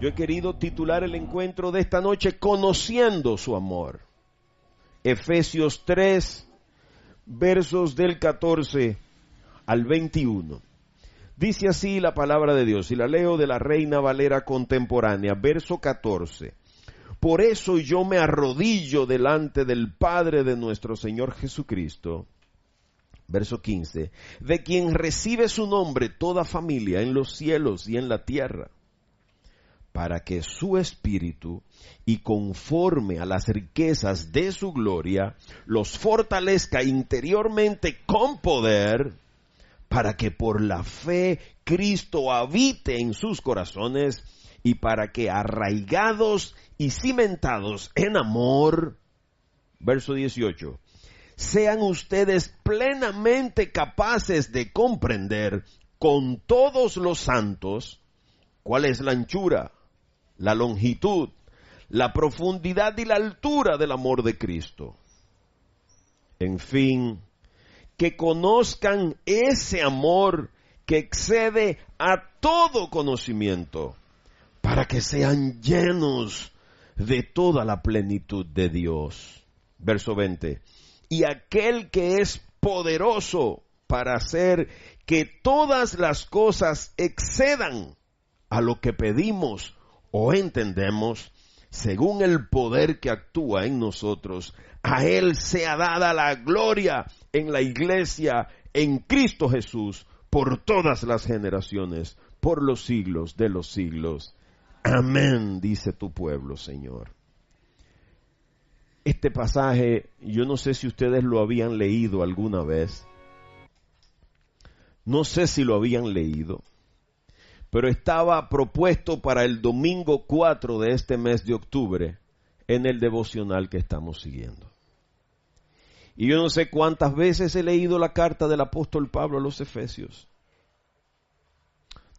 Yo he querido titular el encuentro de esta noche Conociendo su amor. Efesios 3, versos del 14 al 21. Dice así la palabra de Dios, y la leo de la Reina Valera contemporánea, verso 14. Por eso yo me arrodillo delante del Padre de nuestro Señor Jesucristo, verso 15, de quien recibe su nombre toda familia en los cielos y en la tierra, para que su espíritu, y conforme a las riquezas de su gloria, los fortalezca interiormente con poder, para que por la fe Cristo habite en sus corazones, y para que arraigados y cimentados en amor, verso 18, sean ustedes plenamente capaces de comprender con todos los santos cuál es la anchura, la longitud, la profundidad y la altura del amor de Cristo. En fin, que conozcan ese amor que excede a todo conocimiento, para que sean llenos de toda la plenitud de Dios. Verso 20. Y aquel que es poderoso para hacer que todas las cosas excedan a lo que pedimos o entendemos, según el poder que actúa en nosotros, a Él sea dada la gloria en la iglesia, en Cristo Jesús, por todas las generaciones, por los siglos de los siglos. Amén, dice tu pueblo, Señor. Este pasaje, yo no sé si ustedes lo habían leído alguna vez. No sé si lo habían leído, pero estaba propuesto para el domingo 4 de este mes de octubre en el devocional que estamos siguiendo. Y yo no sé cuántas veces he leído la carta del apóstol Pablo a los Efesios.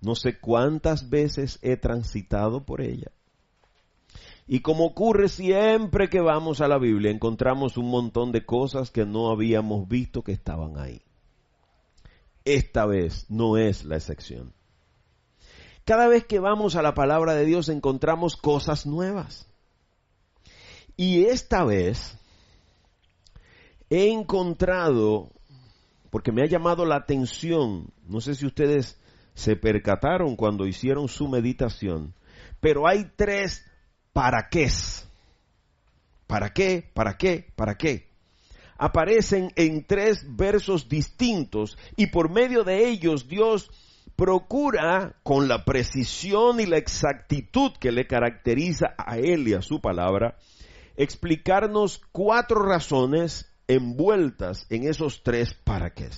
No sé cuántas veces he transitado por ella. Y como ocurre siempre que vamos a la Biblia, encontramos un montón de cosas que no habíamos visto que estaban ahí. Esta vez no es la excepción. Cada vez que vamos a la palabra de Dios encontramos cosas nuevas. Y esta vez he encontrado, porque me ha llamado la atención, no sé si ustedes se percataron cuando hicieron su meditación, pero hay 3 para qués. ¿Para qué? ¿Para qué? ¿Para qué? Aparecen en 3 versos distintos y por medio de ellos Dios procura, con la precisión y la exactitud que le caracteriza a Él y a su palabra, explicarnos 4 razones envueltas en esos 3 para qué.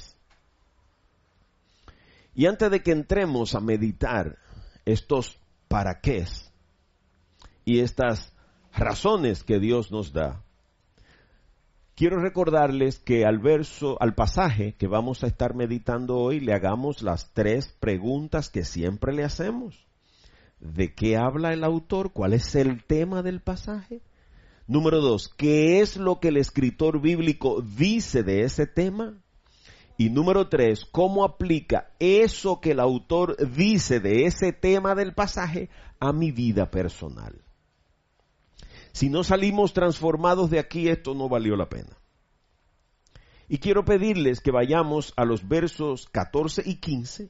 Y antes de que entremos a meditar estos para qué y estas razones que Dios nos da, quiero recordarles que al pasaje que vamos a estar meditando hoy, le hagamos las 3 preguntas que siempre le hacemos. ¿De qué habla el autor? ¿Cuál es el tema del pasaje? Número 2, ¿qué es lo que el escritor bíblico dice de ese tema? Y número 3, ¿cómo aplica eso que el autor dice de ese tema del pasaje a mi vida personal? Si no salimos transformados de aquí, esto no valió la pena. Y quiero pedirles que vayamos a los versos 14 y 15,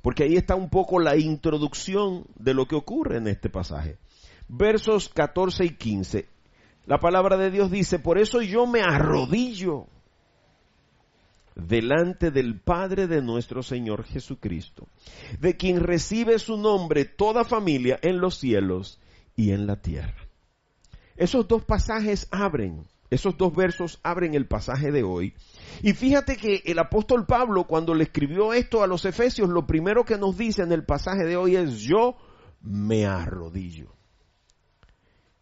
porque ahí está un poco la introducción de lo que ocurre en este pasaje. Versos 14 y 15, la palabra de Dios dice, por eso yo me arrodillo delante del Padre de nuestro Señor Jesucristo, de quien recibe su nombre toda familia en los cielos y en la tierra. Esos 2 pasajes esos 2 versos abren el pasaje de hoy. Y fíjate que el apóstol Pablo, cuando le escribió esto a los Efesios, lo primero que nos dice en el pasaje de hoy es, yo me arrodillo.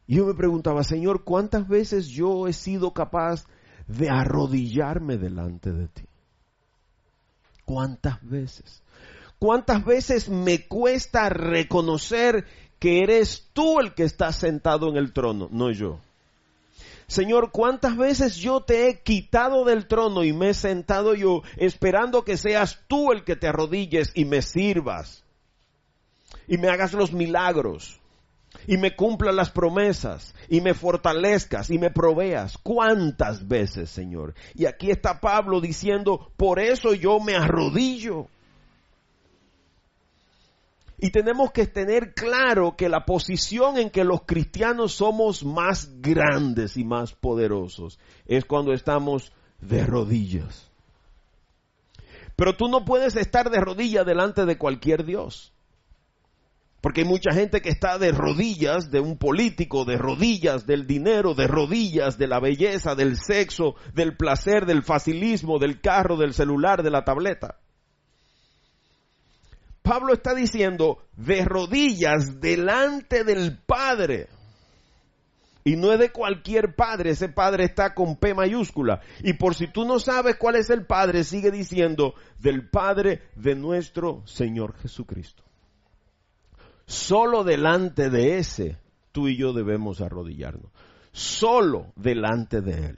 Y yo me preguntaba, Señor, ¿cuántas veces yo he sido capaz de arrodillarme delante de ti? ¿Cuántas veces? ¿Cuántas veces me cuesta reconocer que eres tú el que estás sentado en el trono, no yo? Señor, ¿cuántas veces yo te he quitado del trono y me he sentado yo esperando que seas tú el que te arrodilles y me sirvas? y me hagas los milagros, y me cumplas las promesas, y me fortalezcas, y me proveas. ¿Cuántas veces, Señor? Y aquí está Pablo diciendo, por eso yo me arrodillo. Y tenemos que tener claro que la posición en que los cristianos somos más grandes y más poderosos es cuando estamos de rodillas. Pero tú no puedes estar de rodillas delante de cualquier Dios. Porque hay mucha gente que está de rodillas de un político, de rodillas del dinero, de rodillas de la belleza, del sexo, del placer, del facilismo, del carro, del celular, de la tableta. Pablo está diciendo de rodillas delante del Padre. Y no es de cualquier Padre, ese Padre está con P mayúscula. Y por si tú no sabes cuál es el Padre, sigue diciendo del Padre de nuestro Señor Jesucristo. Solo delante de ese, tú y yo debemos arrodillarnos. Solo delante de Él.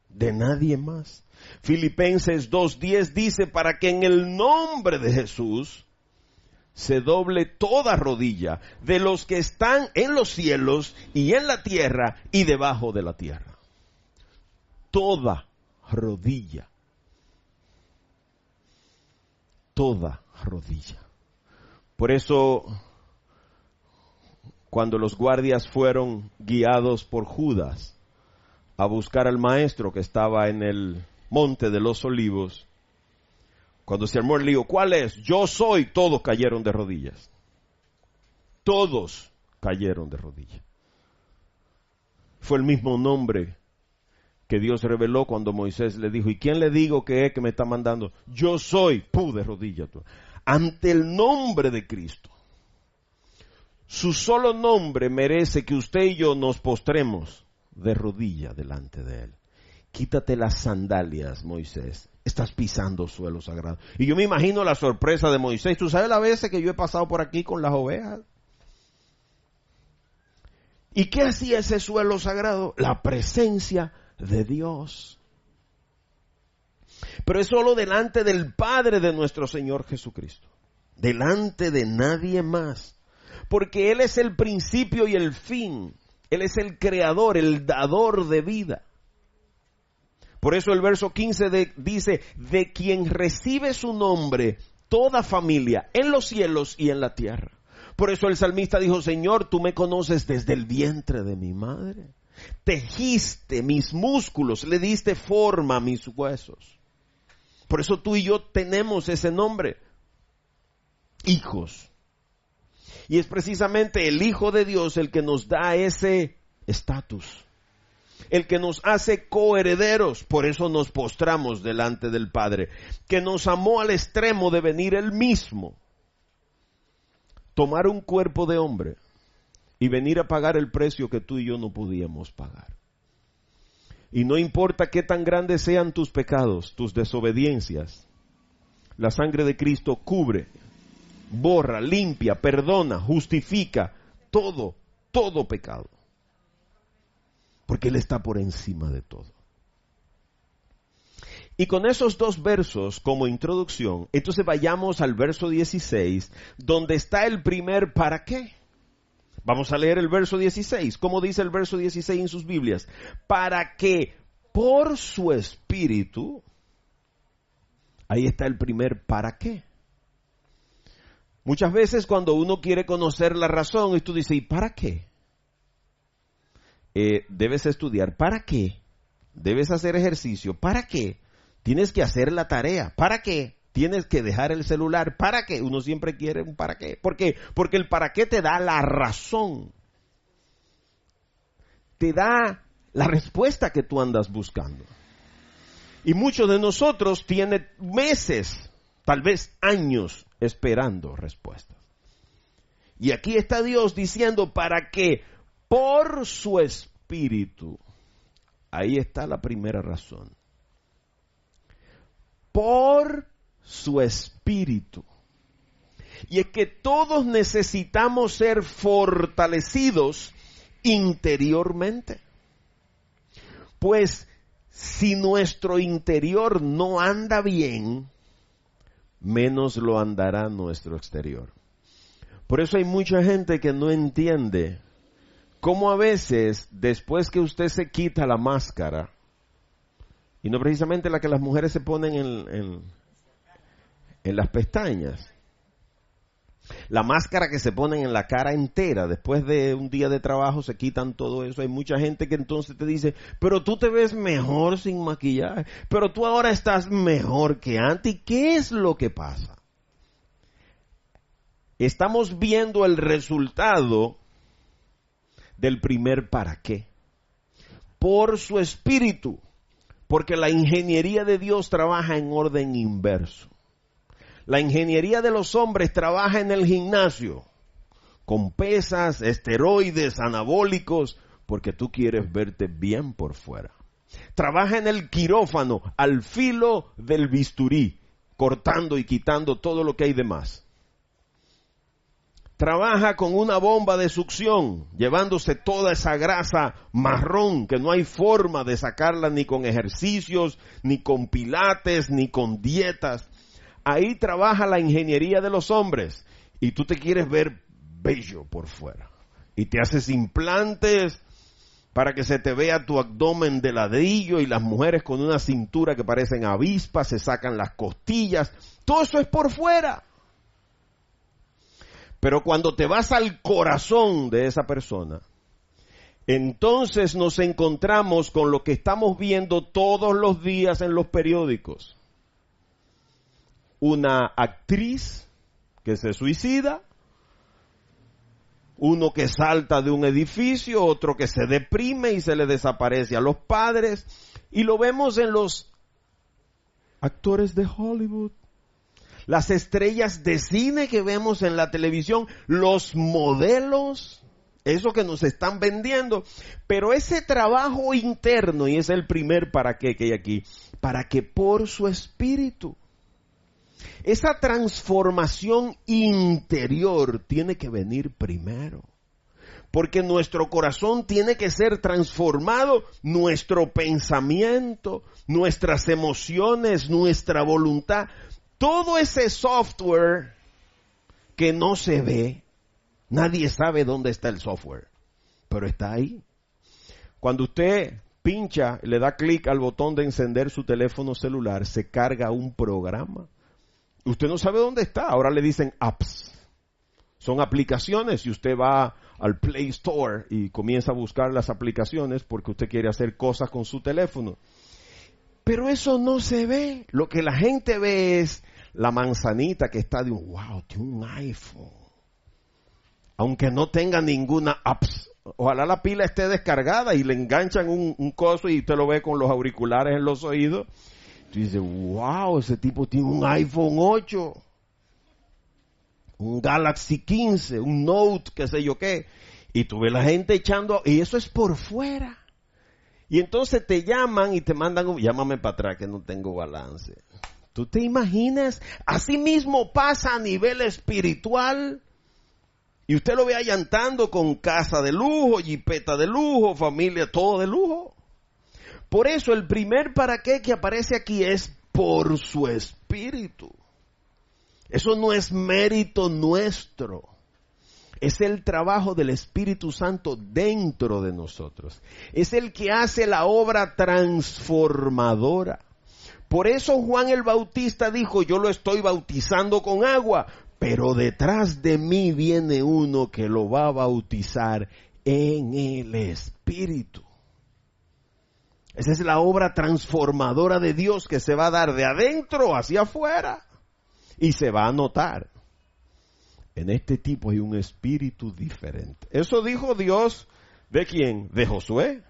De nadie más. Filipenses 2:10 dice, para que en el nombre de Jesús se doble toda rodilla de los que están en los cielos y en la tierra y debajo de la tierra. Toda rodilla. Toda rodilla. Por eso, cuando los guardias fueron guiados por Judas a buscar al maestro que estaba en el monte de los olivos, cuando se armó el lío, ¿cuál es? Yo soy. Todos cayeron de rodillas. Todos cayeron de rodillas. Fue el mismo nombre que Dios reveló cuando Moisés le dijo, ¿y quién le digo que es que me está mandando? Yo soy. De rodillas. Ante el nombre de Cristo. Su solo nombre merece que usted y yo nos postremos de rodillas delante de Él. Quítate las sandalias, Moisés. Estás pisando suelo sagrado. Y yo me imagino la sorpresa de Moisés. ¿Tú sabes las veces que yo he pasado por aquí con las ovejas? ¿Y qué hacía ese suelo sagrado? La presencia de Dios. Pero es solo delante del Padre de nuestro Señor Jesucristo. Delante de nadie más. Porque Él es el principio y el fin. Él es el creador, el dador de vida. Por eso el verso 15 dice, de quien recibe su nombre toda familia en los cielos y en la tierra. Por eso el salmista dijo, Señor, tú me conoces desde el vientre de mi madre. Tejiste mis músculos, le diste forma a mis huesos. Por eso tú y yo tenemos ese nombre, hijos. Y es precisamente el Hijo de Dios el que nos da ese estatus. El que nos hace coherederos, por eso nos postramos delante del Padre, que nos amó al extremo de venir Él mismo, tomar un cuerpo de hombre y venir a pagar el precio que tú y yo no podíamos pagar. Y no importa qué tan grandes sean tus pecados, tus desobediencias, la sangre de Cristo cubre, borra, limpia, perdona, justifica todo pecado. Porque Él está por encima de todo. Y con esos dos versos como introducción, entonces vayamos al verso 16, donde está el primer ¿para qué? Vamos a leer el verso 16. ¿Cómo dice el verso 16 en sus Biblias? Para que por su Espíritu, ahí está el primer ¿para qué? Muchas veces cuando uno quiere conocer la razón, y tú dices, ¿y para qué? Debes estudiar. ¿Para qué? Debes hacer ejercicio. ¿Para qué? Tienes que hacer la tarea. ¿Para qué? Tienes que dejar el celular. ¿Para qué? Uno siempre quiere un para qué. ¿Por qué? Porque el para qué te da la razón. Te da la respuesta que tú andas buscando. Y muchos de nosotros tienen meses, tal vez años, esperando respuestas. Y aquí está Dios diciendo para que por su Espíritu, ahí está la primera razón. Por su Espíritu. Y es que todos necesitamos ser fortalecidos interiormente. Pues si nuestro interior no anda bien, menos lo andará nuestro exterior. Por eso hay mucha gente que no entiende cómo a veces, después que usted se quita la máscara, y no precisamente la que las mujeres se ponen en las pestañas, la máscara que se ponen en la cara entera, después de un día de trabajo se quitan todo eso. Hay mucha gente que entonces te dice, pero tú te ves mejor sin maquillaje, pero tú ahora estás mejor que antes. ¿Y qué es lo que pasa? Estamos viendo el resultado del primer para qué. Por su espíritu. Porque la ingeniería de Dios trabaja en orden inverso. La ingeniería de los hombres trabaja en el gimnasio. Con pesas, esteroides, anabólicos. Porque tú quieres verte bien por fuera. Trabaja en el quirófano, al filo del bisturí. Cortando y quitando todo lo que hay de más. Trabaja con una bomba de succión, llevándose toda esa grasa marrón que no hay forma de sacarla ni con ejercicios, ni con pilates, ni con dietas. Ahí trabaja la ingeniería de los hombres y tú te quieres ver bello por fuera. Y te haces implantes para que se te vea tu abdomen de ladrillo y las mujeres con una cintura que parecen avispas se sacan las costillas. Todo eso es por fuera. Pero cuando te vas al corazón de esa persona, entonces nos encontramos con lo que estamos viendo todos los días en los periódicos. Una actriz que se suicida, uno que salta de un edificio, otro que se deprime y se le desaparece a los padres, y lo vemos en los actores de Hollywood. Las estrellas de cine que vemos en la televisión, los modelos, eso que nos están vendiendo. Pero ese trabajo interno, y es el primer para qué que hay aquí, para que por su espíritu, esa transformación interior tiene que venir primero. Porque nuestro corazón tiene que ser transformado, nuestro pensamiento, nuestras emociones, nuestra voluntad. Todo ese software que no se ve, nadie sabe dónde está el software, pero está ahí. Cuando usted pincha, le da clic al botón de encender su teléfono celular, se carga un programa. Usted no sabe dónde está, ahora le dicen apps. Son aplicaciones y usted va al Play Store y comienza a buscar las aplicaciones porque usted quiere hacer cosas con su teléfono. Pero eso no se ve. Lo que la gente ve es la manzanita que está de un, wow, tiene un iPhone. Aunque no tenga ninguna apps. Ojalá la pila esté descargada y le enganchan un coso y usted lo ve con los auriculares en los oídos. Y dice, wow, ese tipo tiene un iPhone 8. Un Galaxy 15, un Note, qué sé yo qué. Y tú ves la gente echando, y eso es por fuera. Y entonces te llaman y te mandan, llámame para atrás que no tengo balance. ¿Tú te imaginas? Así mismo pasa a nivel espiritual. Y usted lo ve allantando con casa de lujo, jipeta de lujo, familia, todo de lujo. Por eso el primer para qué que aparece aquí es por su espíritu. Eso no es mérito nuestro. Es el trabajo del Espíritu Santo dentro de nosotros. Es el que hace la obra transformadora. Por eso Juan el Bautista dijo, yo lo estoy bautizando con agua, pero detrás de mí viene uno que lo va a bautizar en el Espíritu. Esa es la obra transformadora de Dios que se va a dar de adentro hacia afuera y se va a notar. En este tipo hay un espíritu diferente. Eso dijo Dios, ¿de quién? De Josué.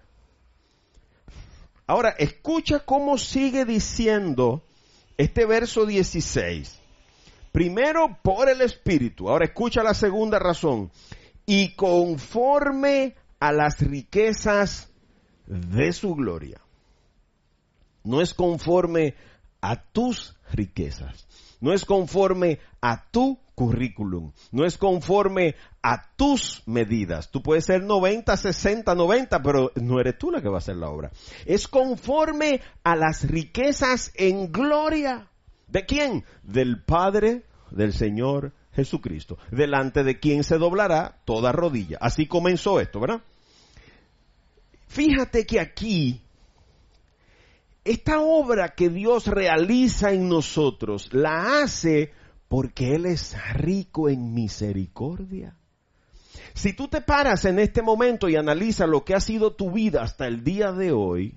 Ahora, escucha cómo sigue diciendo este verso 16. Primero, por el espíritu. Ahora, escucha la segunda razón. Y conforme a las riquezas de su gloria. No es conforme a tus riquezas. No es conforme a tu currículum. No es conforme a tus medidas. Tú puedes ser 90, 60, 90, pero no eres tú la que va a hacer la obra. Es conforme a las riquezas en gloria. ¿De quién? Del Padre del Señor Jesucristo, delante de quien se doblará toda rodilla. Así comenzó esto, ¿verdad? Fíjate que aquí, esta obra que Dios realiza en nosotros, la hace porque Él es rico en misericordia. Si tú te paras en este momento y analizas lo que ha sido tu vida hasta el día de hoy,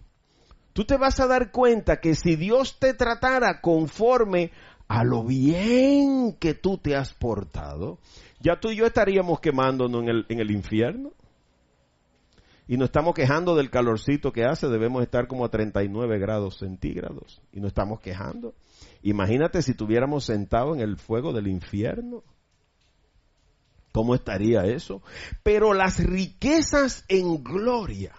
tú te vas a dar cuenta que si Dios te tratara conforme a lo bien que tú te has portado, ya tú y yo estaríamos quemándonos en el infierno. Y nos estamos quejando del calorcito que hace, debemos estar como a 39 grados centígrados. Y nos estamos quejando. Imagínate si estuviéramos sentados en el fuego del infierno. ¿Cómo estaría eso? Pero las riquezas en gloria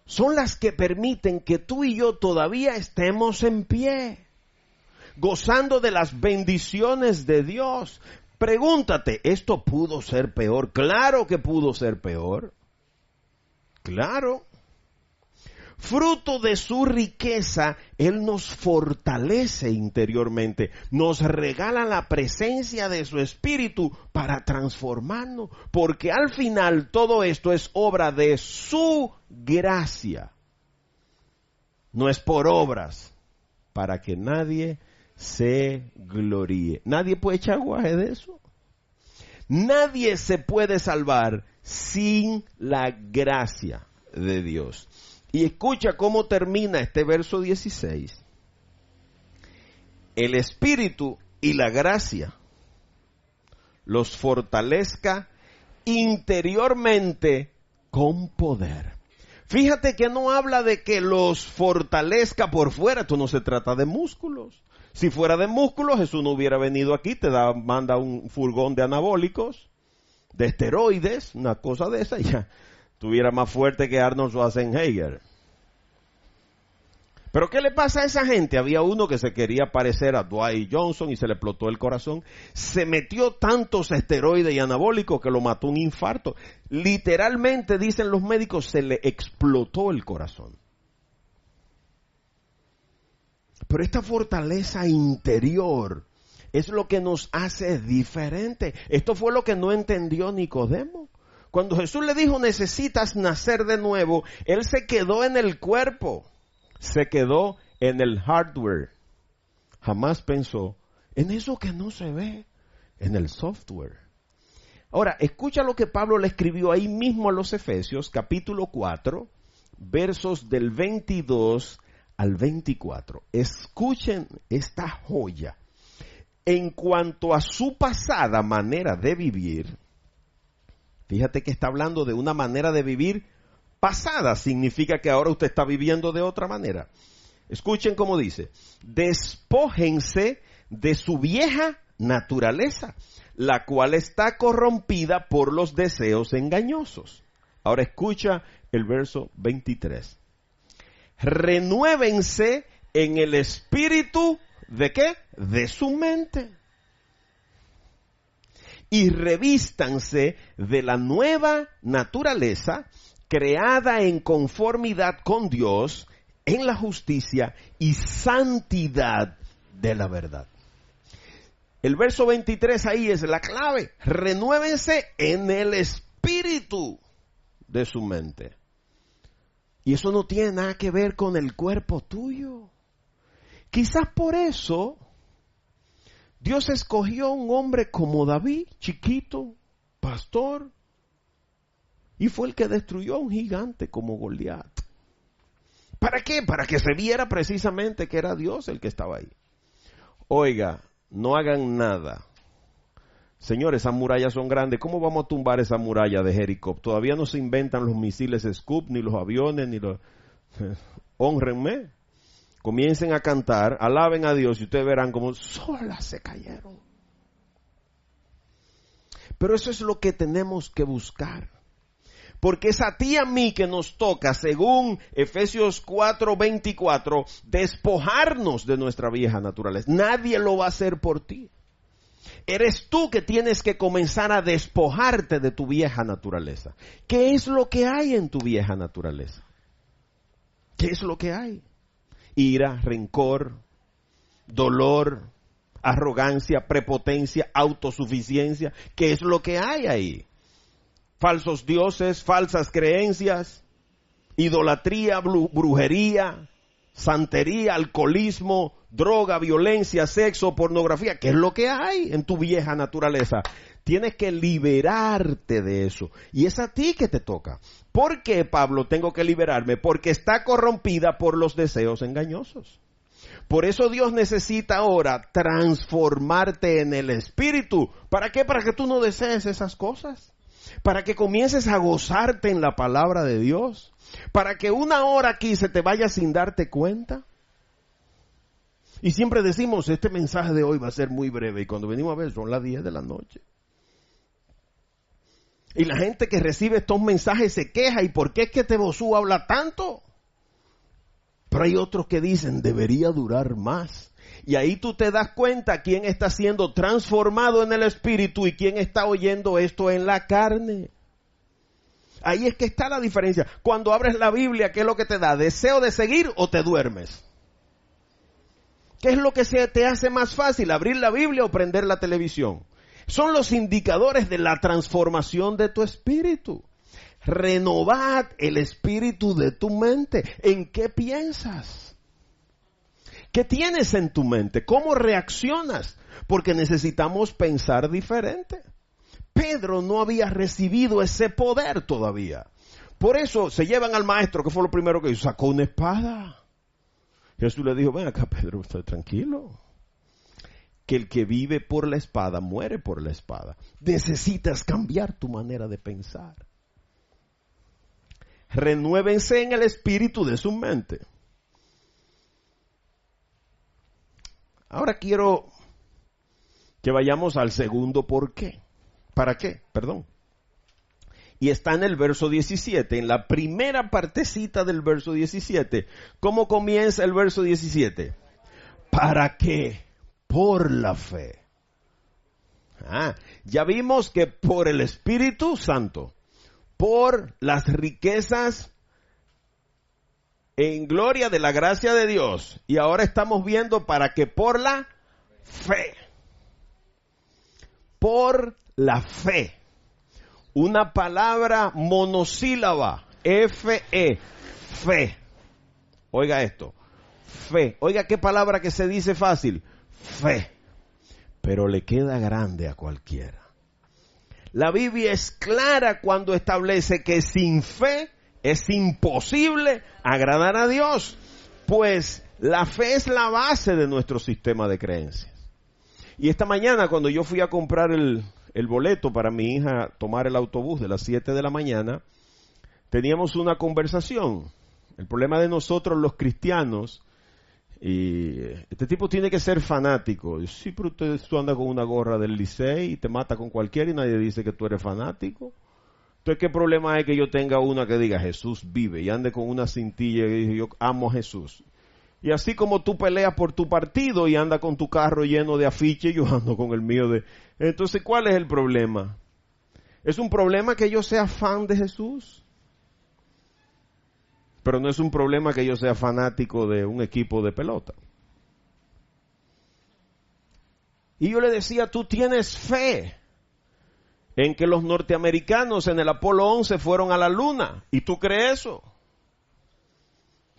son las que permiten que tú y yo todavía estemos en pie, gozando de las bendiciones de Dios. Pregúntate, ¿esto pudo ser peor? Claro que pudo ser peor. Claro. Fruto de su riqueza, Él nos fortalece interiormente, nos regala la presencia de su Espíritu para transformarnos, porque al final todo esto es obra de su gracia. No es por obras, para que nadie se gloríe. Nadie puede echar guaje de eso. Nadie se puede salvar sin la gracia de Dios. Y escucha cómo termina este verso 16. El Espíritu y la gracia los fortalezca interiormente con poder. Fíjate que no habla de que los fortalezca por fuera. Esto no se trata de músculos. Si fuera de músculos, Jesús no hubiera venido aquí, manda un furgón de anabólicos, de esteroides, una cosa de esa, y ya estuviera más fuerte que Arnold Schwarzenegger. Pero ¿qué le pasa a esa gente? Había uno que se quería parecer a Dwight Johnson y se le explotó el corazón. Se metió tantos esteroides y anabólicos que lo mató un infarto. Literalmente, dicen los médicos, se le explotó el corazón. Pero esta fortaleza interior es lo que nos hace diferente. Esto fue lo que no entendió Nicodemo. Cuando Jesús le dijo, necesitas nacer de nuevo, él se quedó en el cuerpo. Se quedó en el hardware. Jamás pensó en eso que no se ve, en el software. Ahora, escucha lo que Pablo le escribió ahí mismo a los Efesios, capítulo 4, versos del 22 al 24. Escuchen esta joya. En cuanto a su pasada manera de vivir, fíjate que está hablando de una manera de vivir pasada, significa que ahora usted está viviendo de otra manera. Escuchen cómo dice, despójense de su vieja naturaleza, la cual está corrompida por los deseos engañosos. Ahora escucha el verso 23. Renuévense en el espíritu, ¿de qué? De su mente. Y revístanse de la nueva naturaleza, creada en conformidad con Dios, en la justicia y santidad de la verdad. El verso 23 ahí es la clave. Renuévense en el espíritu de su mente. Y eso no tiene nada que ver con el cuerpo tuyo. Quizás por eso Dios escogió a un hombre como David, chiquito, pastor, y fue el que destruyó a un gigante como Goliat. ¿Para qué? Para que se viera precisamente que era Dios el que estaba ahí. Oiga, no hagan nada. Señores, esas murallas son grandes. ¿Cómo vamos a tumbar esa muralla de Jericó? Todavía no se inventan los misiles Scud, ni los aviones, ni los... Hónrenme. Comiencen a cantar, alaben a Dios y ustedes verán como solas se cayeron. Pero eso es lo que tenemos que buscar. Porque es a ti y a mí que nos toca, según Efesios 4:24, despojarnos de nuestra vieja naturaleza. Nadie lo va a hacer por ti. Eres tú que tienes que comenzar a despojarte de tu vieja naturaleza. ¿Qué es lo que hay en tu vieja naturaleza? ¿Qué es lo que hay? Ira, rencor, dolor, arrogancia, prepotencia, autosuficiencia. ¿Qué es lo que hay ahí? Falsos dioses, falsas creencias, idolatría, brujería, santería, alcoholismo, droga, violencia, sexo, pornografía. ¿Qué es lo que hay en tu vieja naturaleza? Tienes que liberarte de eso. Y es a ti que te toca. ¿Por qué, Pablo, tengo que liberarme? Porque está corrompida por los deseos engañosos. Por eso Dios necesita ahora transformarte en el espíritu. ¿Para qué? Para que tú no desees esas cosas. Para que comiences a gozarte en la palabra de Dios. Para que una hora aquí se te vaya sin darte cuenta. Y siempre decimos, este mensaje de hoy va a ser muy breve. Y cuando venimos a ver, son las 10 de la noche. Y la gente que recibe estos mensajes se queja. ¿Y por qué es que Tebosú habla tanto? Pero hay otros que dicen, debería durar más. Y ahí tú te das cuenta quién está siendo transformado en el espíritu y quién está oyendo esto en la carne. Ahí es que está la diferencia. Cuando abres la Biblia, ¿qué es lo que te da? ¿Deseo de seguir o te duermes? ¿Qué es lo que se te hace más fácil? ¿Abrir la Biblia o prender la televisión? Son los indicadores de la transformación de tu espíritu. Renovad el espíritu de tu mente. ¿En qué piensas? ¿Qué tienes en tu mente? ¿Cómo reaccionas? Porque necesitamos pensar diferente. Pedro no había recibido ese poder todavía. Por eso se llevan al maestro, que fue lo primero que hizo, sacó una espada. Jesús le dijo, ven acá Pedro, está tranquilo. Que el que vive por la espada, muere por la espada. Necesitas cambiar tu manera de pensar. Renuévense en el espíritu de su mente. Ahora quiero que vayamos al segundo por qué. ¿Para qué? Perdón. Y está en el verso 17, en la primera partecita del verso 17. ¿Cómo comienza el verso 17? ¿Para qué? Por la fe. Ya vimos que por el Espíritu Santo, por las riquezas en gloria de la gracia de Dios. Y ahora estamos viendo para que por la fe. Por la fe. Una palabra monosílaba. F-E. Fe. Oiga esto. Fe. Oiga qué palabra que se dice fácil. Fe. Pero le queda grande a cualquiera. La Biblia es clara cuando establece que sin fe es imposible agradar a Dios. Pues la fe es la base de nuestro sistema de creencias. Y esta mañana cuando yo fui a comprar el boleto para mi hija tomar el autobús de las 7 de la mañana, teníamos una conversación. El problema de nosotros los cristianos, y este tipo tiene que ser fanático. Sí, pero tú andas con una gorra del Licey y te mata con cualquiera y nadie dice que tú eres fanático. Entonces, ¿qué problema hay que yo tenga una que diga Jesús vive y ande con una cintilla que dice yo amo a Jesús? Y así como tú peleas por tu partido y anda con tu carro lleno de afiches, yo ando con el mío de... Entonces, ¿cuál es el problema? ¿Es un problema que yo sea fan de Jesús? Pero no es un problema que yo sea fanático de un equipo de pelota. Y yo le decía, tú tienes fe en que los norteamericanos en el Apolo 11 fueron a la luna. ¿Y tú crees eso?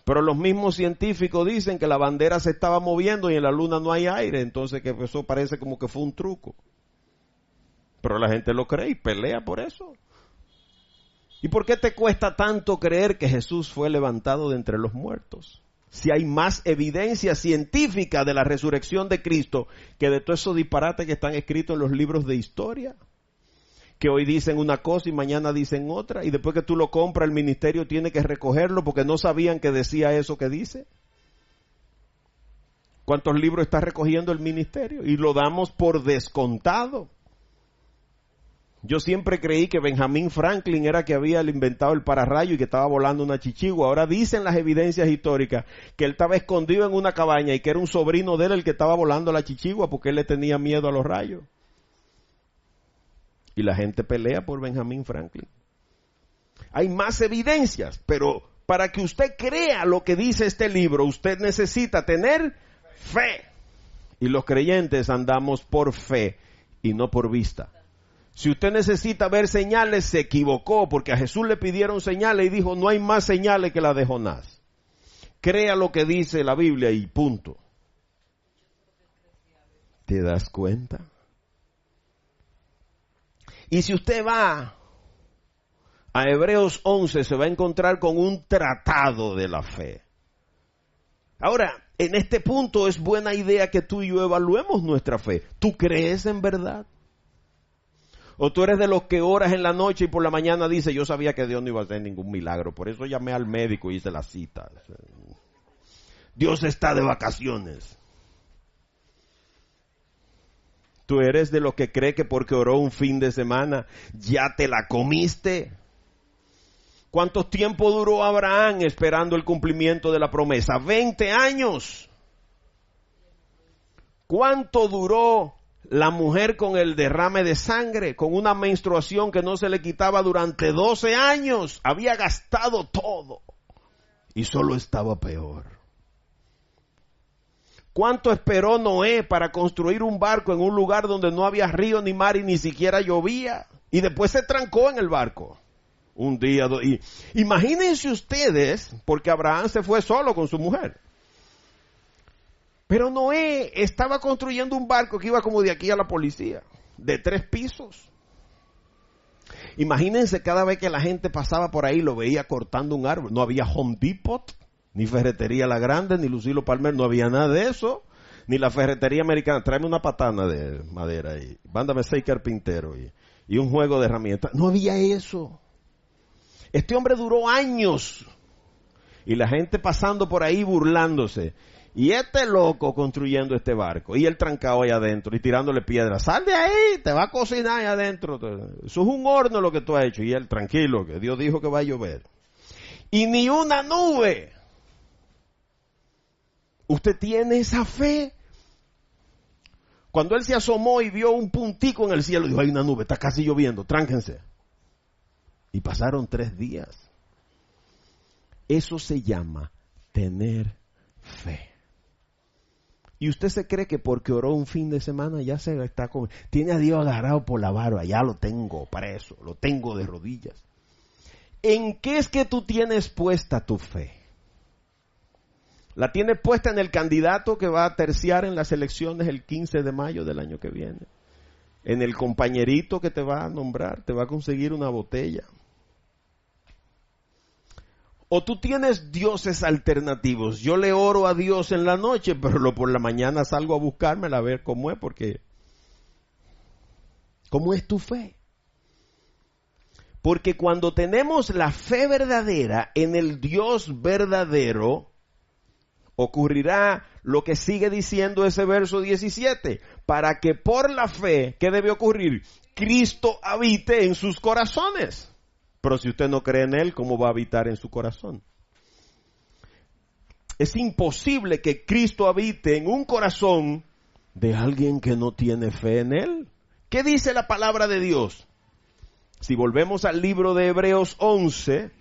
Pero los mismos científicos dicen que la bandera se estaba moviendo y en la luna no hay aire. Entonces que eso parece como que fue un truco. Pero la gente lo cree y pelea por eso. ¿Y por qué te cuesta tanto creer que Jesús fue levantado de entre los muertos? Si hay más evidencia científica de la resurrección de Cristo que de todos esos disparates que están escritos en los libros de historia. Que hoy dicen una cosa y mañana dicen otra. Y después que tú lo compras, el ministerio tiene que recogerlo porque no sabían que decía eso que dice. ¿Cuántos libros está recogiendo el ministerio? Y lo damos por descontado. Yo siempre creí que Benjamin Franklin era que había inventado el pararrayo y que estaba volando una chichigua. Ahora dicen las evidencias históricas que él estaba escondido en una cabaña y que era un sobrino de él el que estaba volando la chichigua porque él le tenía miedo a los rayos. Y la gente pelea por Benjamin Franklin. Hay más evidencias, pero para que usted crea lo que dice este libro, usted necesita tener fe. Y los creyentes andamos por fe y no por vista. Si usted necesita ver señales, se equivocó, porque a Jesús le pidieron señales y dijo, no hay más señales que la de Jonás. Crea lo que dice la Biblia y punto. ¿Te das cuenta? Y si usted va a Hebreos 11, se va a encontrar con un tratado de la fe. Ahora, en este punto es buena idea que tú y yo evaluemos nuestra fe. ¿Tú crees en verdad? ¿O tú eres de los que oras en la noche y por la mañana dices, yo sabía que Dios no iba a hacer ningún milagro, por eso llamé al médico y hice la cita? Dios está de vacaciones. ¿Tú eres de los que cree que porque oró un fin de semana ya te la comiste? ¿Cuánto tiempo duró Abraham esperando el cumplimiento de la promesa? 20 años. ¿Cuánto duró la mujer con el derrame de sangre, con una menstruación que no se le quitaba durante 12 años? Había gastado todo y solo estaba peor. ¿Cuánto esperó Noé para construir un barco en un lugar donde no había río ni mar y ni siquiera llovía? Y después se trancó en el barco. Un día, y imagínense ustedes, porque Abraham se fue solo con su mujer. Pero Noé estaba construyendo un barco que iba como de aquí a la policía, de 3 pisos. Imagínense cada vez que la gente pasaba por ahí, lo veía cortando un árbol. No había Home Depot, ni Ferretería La Grande, ni Lucilo Palmer, no había nada de eso. Ni la Ferretería Americana, tráeme una patana de madera y mándame 6 carpinteros y un juego de herramientas. No había eso. Este hombre duró años y la gente pasando por ahí burlándose. Y este loco construyendo este barco y él trancado ahí adentro y tirándole piedras. Sal de ahí, te va a cocinar ahí adentro. Eso es un horno lo que tú has hecho. Y él tranquilo, que Dios dijo que va a llover. Y ni una nube. ¿Usted tiene esa fe? Cuando él se asomó y vio un puntico en el cielo, dijo, hay una nube, está casi lloviendo, tránquense. Y pasaron 3 días. Eso se llama tener fe. Y usted se cree que porque oró un fin de semana ya se está con... Tiene a Dios agarrado por la barba, ya lo tengo preso, lo tengo de rodillas. ¿En qué es que tú tienes puesta tu fe? ¿La tienes puesta en el candidato que va a terciar en las elecciones el 15 de mayo del año que viene? ¿En el compañerito que te va a nombrar, te va a conseguir una botella? ¿O tú tienes dioses alternativos? Yo le oro a Dios en la noche, pero por la mañana salgo a buscármela a ver cómo es, porque ¿cómo es tu fe? Porque cuando tenemos la fe verdadera en el Dios verdadero, ocurrirá lo que sigue diciendo ese verso 17, para que por la fe, ¿qué debe ocurrir? Cristo habite en sus corazones. Pero si usted no cree en Él, ¿cómo va a habitar en su corazón? Es imposible que Cristo habite en un corazón de alguien que no tiene fe en Él. ¿Qué dice la palabra de Dios? Si volvemos al libro de Hebreos 11,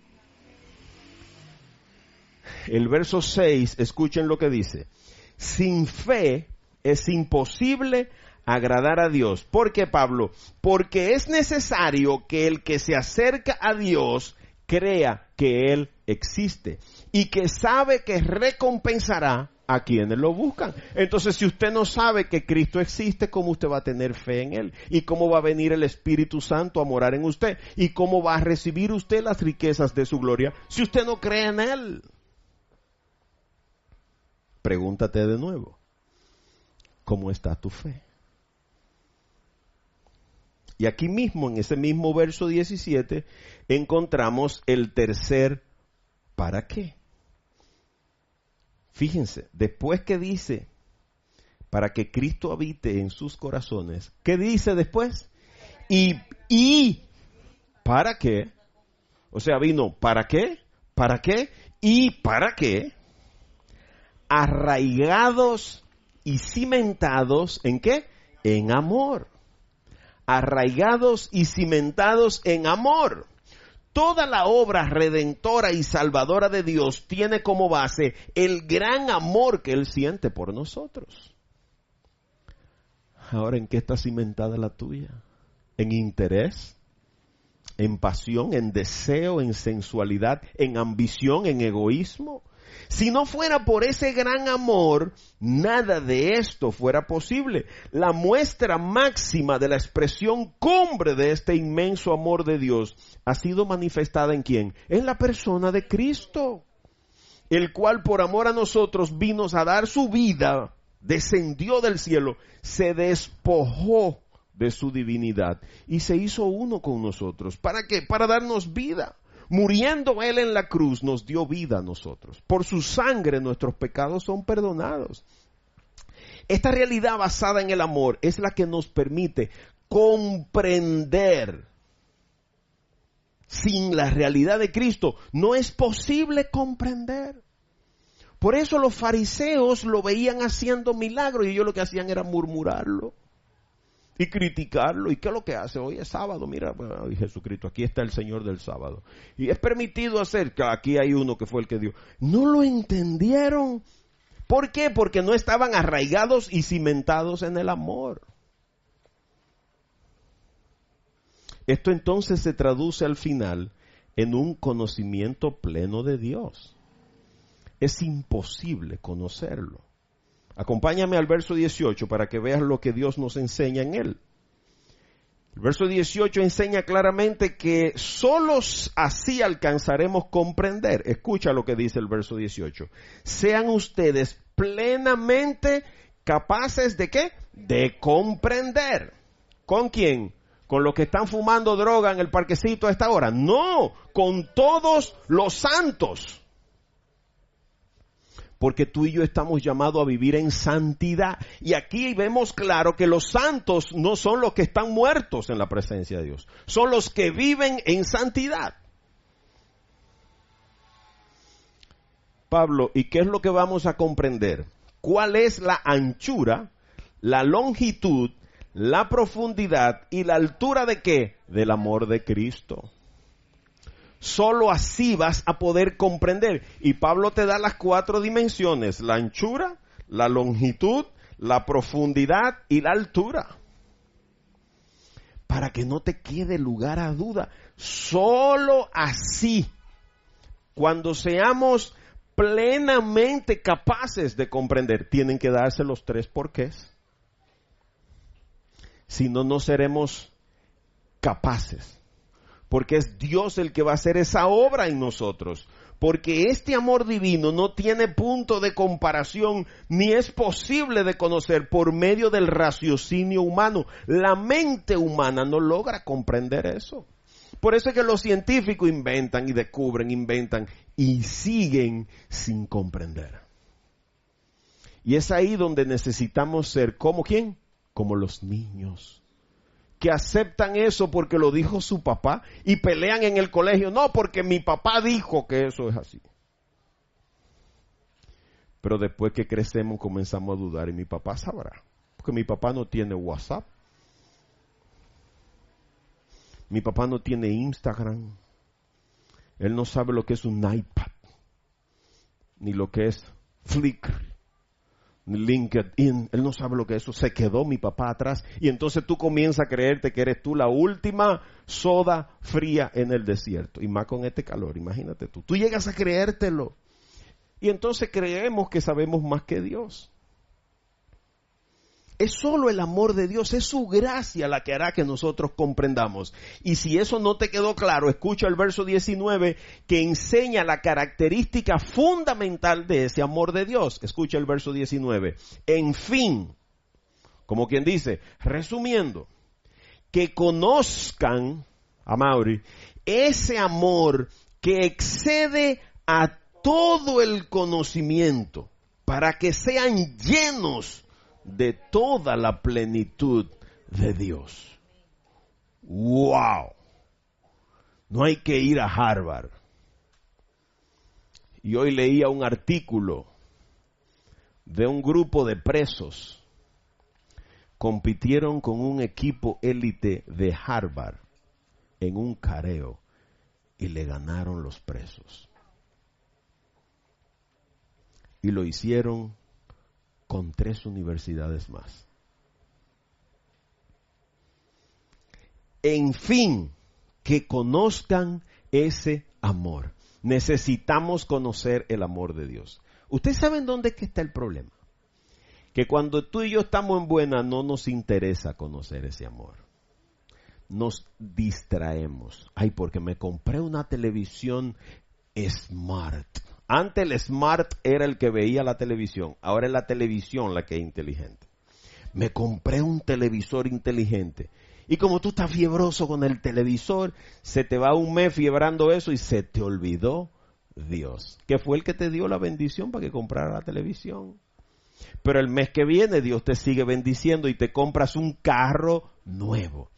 el verso 6, escuchen lo que dice. Sin fe es imposible agradar a Dios. ¿Por qué, Pablo? Porque es necesario que el que se acerca a Dios crea que Él existe y que sabe que recompensará a quienes lo buscan. Entonces, si usted no sabe que Cristo existe, ¿cómo usted va a tener fe en Él? ¿Y cómo va a venir el Espíritu Santo a morar en usted? ¿Y cómo va a recibir usted las riquezas de su gloria si usted no cree en Él? Pregúntate de nuevo, ¿cómo está tu fe? Y aquí mismo, en ese mismo verso 17, encontramos el tercer ¿para qué? Fíjense, después que dice, para que Cristo habite en sus corazones, ¿qué dice después? Y ¿para qué? O sea, vino, ¿para qué? ¿Para qué? ¿Y para qué? Arraigados y cimentados, ¿en qué? En amor. Arraigados y cimentados en amor. Toda la obra redentora y salvadora de Dios tiene como base el gran amor que Él siente por nosotros. Ahora, ¿en qué está cimentada la tuya? ¿En interés? ¿En pasión? ¿En deseo? ¿En sensualidad? ¿En ambición? ¿En egoísmo? Si no fuera por ese gran amor, nada de esto fuera posible. La muestra máxima de la expresión cumbre de este inmenso amor de Dios ha sido manifestada ¿en quién? En la persona de Cristo, el cual por amor a nosotros vino a dar su vida, descendió del cielo, se despojó de su divinidad y se hizo uno con nosotros. ¿Para qué? Para darnos vida. Muriendo Él en la cruz nos dio vida a nosotros. Por su sangre nuestros pecados son perdonados. Esta realidad basada en el amor es la que nos permite comprender. Sin la realidad de Cristo no es posible comprender. Por eso los fariseos lo veían haciendo milagros y ellos lo que hacían era murmurarlo y criticarlo. ¿Y qué es lo que hace? Hoy es sábado, mira, ay, Jesucristo, aquí está el Señor del sábado. Y es permitido hacer, que aquí hay uno que fue el que dio. No lo entendieron. ¿Por qué? Porque no estaban arraigados y cimentados en el amor. Esto entonces se traduce al final en un conocimiento pleno de Dios. Es imposible conocerlo. Acompáñame al verso 18 para que veas lo que Dios nos enseña en él. El verso 18 enseña claramente que solo así alcanzaremos comprender. Escucha lo que dice el verso 18. Sean ustedes plenamente capaces ¿de qué? De comprender. ¿Con quién? ¿Con los que están fumando droga en el parquecito a esta hora? No, con todos los santos. Porque tú y yo estamos llamados a vivir en santidad. Y aquí vemos claro que los santos no son los que están muertos en la presencia de Dios. Son los que viven en santidad. Pablo, ¿y qué es lo que vamos a comprender? ¿Cuál es la anchura, la longitud, la profundidad y la altura de qué? Del amor de Cristo. Solo así vas a poder comprender. Y Pablo te da las 4 dimensiones: la anchura, la longitud, la profundidad y la altura. Para que no te quede lugar a duda. Solo así, cuando seamos plenamente capaces de comprender, tienen que darse los 3 porqués. Si no, no seremos capaces. Porque es Dios el que va a hacer esa obra en nosotros. Porque este amor divino no tiene punto de comparación, ni es posible de conocer por medio del raciocinio humano. La mente humana no logra comprender eso. Por eso es que los científicos inventan y descubren, inventan y siguen sin comprender. Y es ahí donde necesitamos ser, ¿como quién? Como los niños. Que aceptan eso porque lo dijo su papá y pelean en el colegio. No, porque mi papá dijo que eso es así. Pero después que crecemos comenzamos a dudar y mi papá sabrá. Porque mi papá no tiene WhatsApp. Mi papá no tiene Instagram. Él no sabe lo que es un iPad. Ni lo que es Flickr. LinkedIn, él no sabe lo que es eso. Se quedó mi papá atrás. Y entonces tú comienzas a creerte que eres tú la última soda fría en el desierto. Y más con este calor, imagínate tú. Tú llegas a creértelo. Y entonces creemos que sabemos más que Dios. Es solo el amor de Dios, es su gracia la que hará que nosotros comprendamos. Y si eso no te quedó claro, escucha el verso 19 que enseña la característica fundamental de ese amor de Dios. Escucha el verso 19. En fin, como quien dice, resumiendo, que conozcan, Amaury, ese amor que excede a todo el conocimiento, para que sean llenos de toda la plenitud de Dios. ¡Wow! No hay que ir a Harvard. Y hoy leía un artículo de un grupo de presos. Compitieron con un equipo élite de Harvard en un careo y le ganaron los presos. Y lo hicieron con 3 universidades más. En fin, que conozcan ese amor. Necesitamos conocer el amor de Dios. ¿Ustedes saben dónde es que está el problema? Que cuando tú y yo estamos en buena, no nos interesa conocer ese amor. Nos distraemos. Ay, porque me compré una televisión Smart. Antes el Smart era el que veía la televisión. Ahora es la televisión la que es inteligente. Me compré un televisor inteligente. Y como tú estás fiebroso con el televisor, se te va un mes fiebrando eso y se te olvidó Dios, que fue el que te dio la bendición para que comprara la televisión. Pero el mes que viene Dios te sigue bendiciendo y te compras un carro nuevo.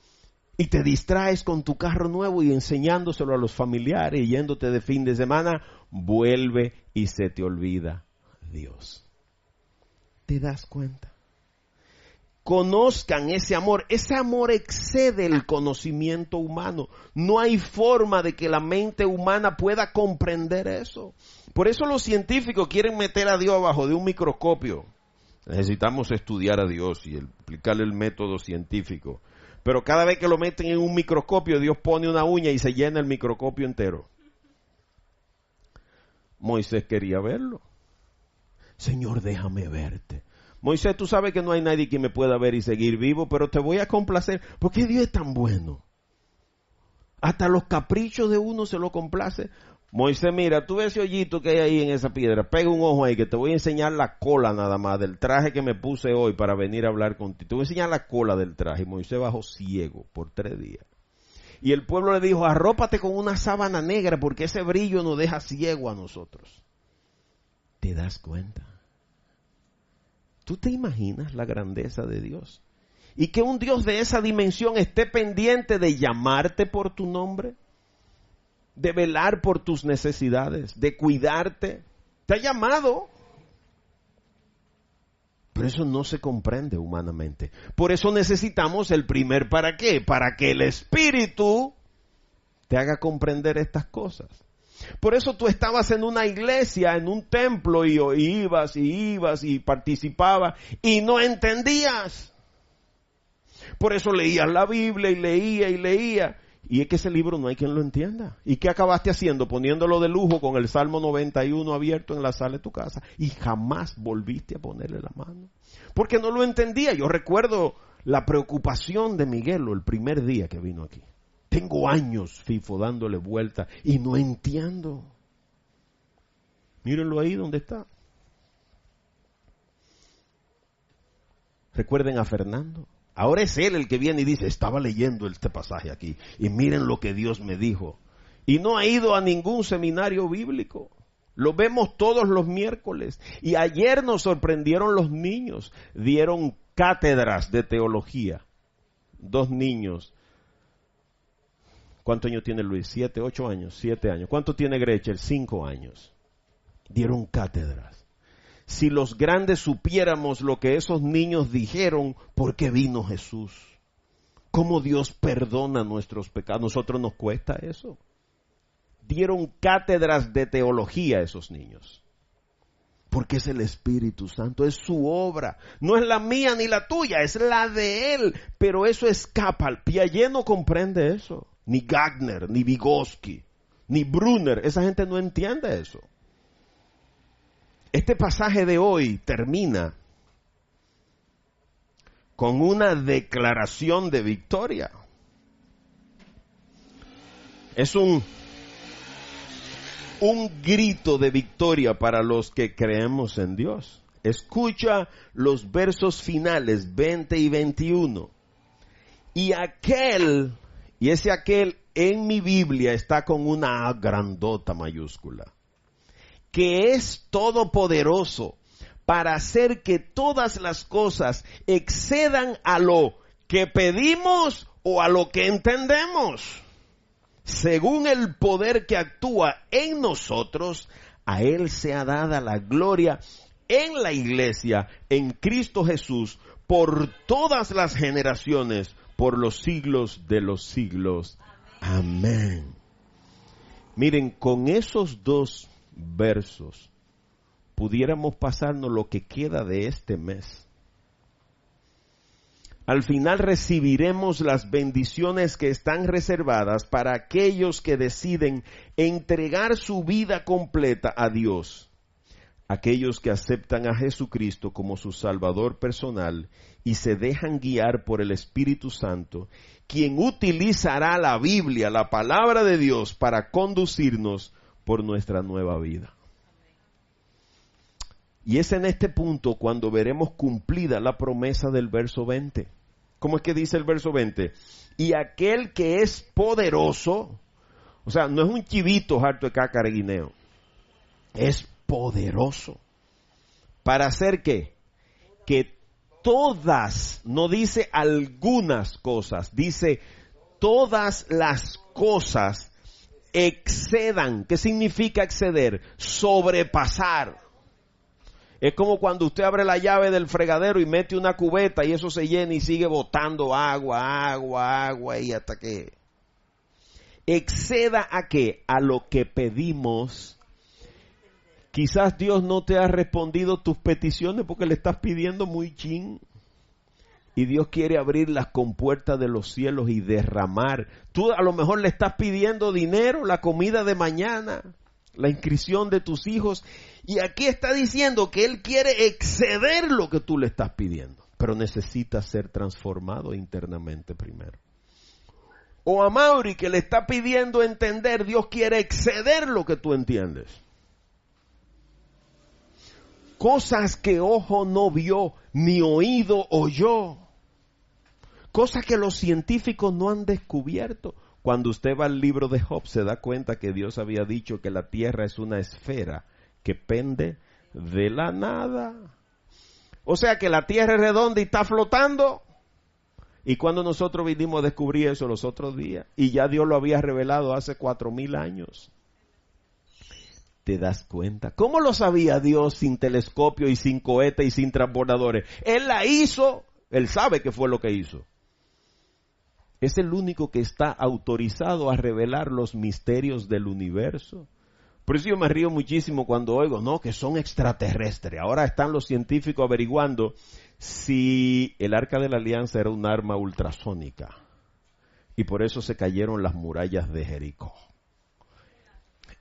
Y te distraes con tu carro nuevo y enseñándoselo a los familiares y yéndote de fin de semana, vuelve y se te olvida Dios. ¿Te das cuenta? Conozcan ese amor. Ese amor excede el conocimiento humano. No hay forma de que la mente humana pueda comprender eso. Por eso los científicos quieren meter a Dios abajo de un microscopio. Necesitamos estudiar a Dios y aplicarle el método científico. Pero cada vez que lo meten en un microscopio, Dios pone una uña y se llena el microscopio entero. Moisés quería verlo. Señor, déjame verte. Moisés, tú sabes que no hay nadie que me pueda ver y seguir vivo, pero te voy a complacer. ¿Por qué Dios es tan bueno? Hasta los caprichos de uno se lo complace. Moisés, mira, tú ves ese hoyito que hay ahí en esa piedra, pega un ojo ahí que te voy a enseñar la cola nada más del traje que me puse hoy para venir a hablar contigo. Te voy a enseñar la cola del traje. Y Moisés bajó ciego por 3 días. Y el pueblo le dijo, arrópate con una sábana negra porque ese brillo nos deja ciego a nosotros. ¿Te das cuenta? ¿Tú te imaginas la grandeza de Dios? Y que un Dios de esa dimensión esté pendiente de llamarte por tu nombre, de velar por tus necesidades, de cuidarte. Te ha llamado. Pero eso no se comprende humanamente. Por eso necesitamos el primer ¿para qué? Para que el Espíritu te haga comprender estas cosas. Por eso tú estabas en una iglesia, en un templo, y ibas y participabas y no entendías. Por eso leías la Biblia y leía. Y es que ese libro no hay quien lo entienda. ¿Y qué acabaste haciendo? Poniéndolo de lujo con el Salmo 91 abierto en la sala de tu casa. Y jamás volviste a ponerle la mano. Porque no lo entendía. Yo recuerdo la preocupación de Miguelo el primer día que vino aquí. Tengo años, FIFO, dándole vuelta y no entiendo. Mírenlo ahí donde está. Recuerden a Fernando. Ahora es él el que viene y dice, estaba leyendo este pasaje aquí y miren lo que Dios me dijo. Y no ha ido a ningún seminario bíblico. Lo vemos todos los miércoles. Y ayer nos sorprendieron los niños. Dieron cátedras de teología. 2 niños. ¿Cuántos años tiene Luis? 7, 8 años, 7 años. ¿Cuánto tiene Gretchen? 5 años. Dieron cátedras. Si los grandes supiéramos lo que esos niños dijeron, ¿por qué vino Jesús? ¿Cómo Dios perdona nuestros pecados? ¿A nosotros nos cuesta eso? Dieron cátedras de teología a esos niños. Porque es el Espíritu Santo, es su obra. No es la mía ni la tuya, es la de Él. Pero eso escapa. Piaget no comprende eso. Ni Gagner, ni Vygotsky, ni Brunner. Esa gente no entiende eso. Este pasaje de hoy termina con una declaración de victoria. Es un grito de victoria para los que creemos en Dios. Escucha los versos finales 20 y 21. Y ese aquel en mi Biblia está con una A grandota mayúscula, que es todopoderoso para hacer que todas las cosas excedan a lo que pedimos o a lo que entendemos. Según el poder que actúa en nosotros, a Él sea dada la gloria en la iglesia, en Cristo Jesús, por todas las generaciones, por los siglos de los siglos. Amén. Miren, con esos 2 versos pudiéramos pasarnos lo que queda de este mes al final recibiremos las bendiciones que están reservadas para aquellos que deciden entregar su vida completa a Dios. Aquellos que aceptan a Jesucristo como su Salvador personal y se dejan guiar por el Espíritu Santo, quien utilizará la Biblia, la palabra de Dios, para conducirnos por nuestra nueva vida. Y es en este punto cuando veremos cumplida la promesa del verso 20. ¿Cómo es que dice el verso 20? Y aquel que es poderoso, o sea, no es un chivito harto de cacareguineo, es poderoso. ¿Para hacer qué? Que todas, no dice algunas cosas, dice todas las cosas excedan. ¿Qué significa exceder? Sobrepasar. Es como cuando usted abre la llave del fregadero y mete una cubeta y eso se llena y sigue botando agua y hasta que exceda a qué? A lo que pedimos. Quizás Dios no te ha respondido tus peticiones porque le estás pidiendo muy chin. Y Dios quiere abrir las compuertas de los cielos y derramar. Tú a lo mejor le estás pidiendo dinero, la comida de mañana, la inscripción de tus hijos. Y aquí está diciendo que Él quiere exceder lo que tú le estás pidiendo. Pero necesita ser transformado internamente primero. O a Mauri que le está pidiendo entender, Dios quiere exceder lo que tú entiendes. Cosas que ojo no vio, ni oído oyó. Cosas que los científicos no han descubierto. Cuando usted va al libro de Job se da cuenta que Dios había dicho que la tierra es una esfera que pende de la nada. O sea que la tierra es redonda y está flotando. Y cuando nosotros vinimos a descubrir eso los otros días, y ya Dios lo había revelado hace 4,000 años. ¿Te das cuenta? ¿Cómo lo sabía Dios sin telescopio y sin cohete y sin transbordadores? Él la hizo, Él sabe qué fue lo que hizo. Es el único que está autorizado a revelar los misterios del universo. Por eso yo me río muchísimo cuando oigo, no, que son extraterrestres. Ahora están los científicos averiguando si el Arca de la Alianza era un arma ultrasónica. Y por eso se cayeron las murallas de Jericó.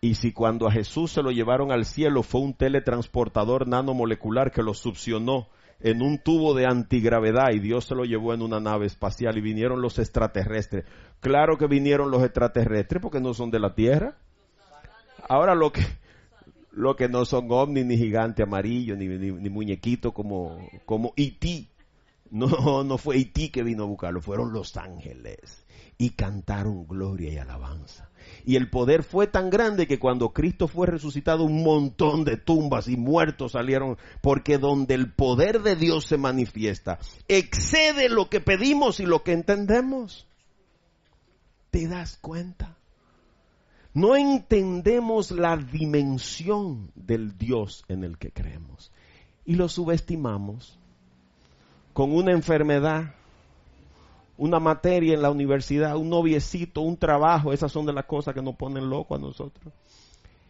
Y si cuando a Jesús se lo llevaron al cielo fue un teletransportador nanomolecular que lo succionó en un tubo de antigravedad y Dios se lo llevó en una nave espacial y vinieron los extraterrestres. Claro que vinieron los extraterrestres porque no son de la Tierra. Ahora lo que no son ovnis, ni gigante amarillo, ni muñequito como E.T. No fue E.T. que vino a buscarlo, fueron los ángeles. Y cantaron gloria y alabanza. Y el poder fue tan grande que cuando Cristo fue resucitado, un montón de tumbas y muertos salieron. Porque donde el poder de Dios se manifiesta, excede lo que pedimos y lo que entendemos. ¿Te das cuenta? No entendemos la dimensión del Dios en el que creemos. Y lo subestimamos con una enfermedad, una materia en la universidad, un noviecito, un trabajo. Esas son de las cosas que nos ponen locos a nosotros.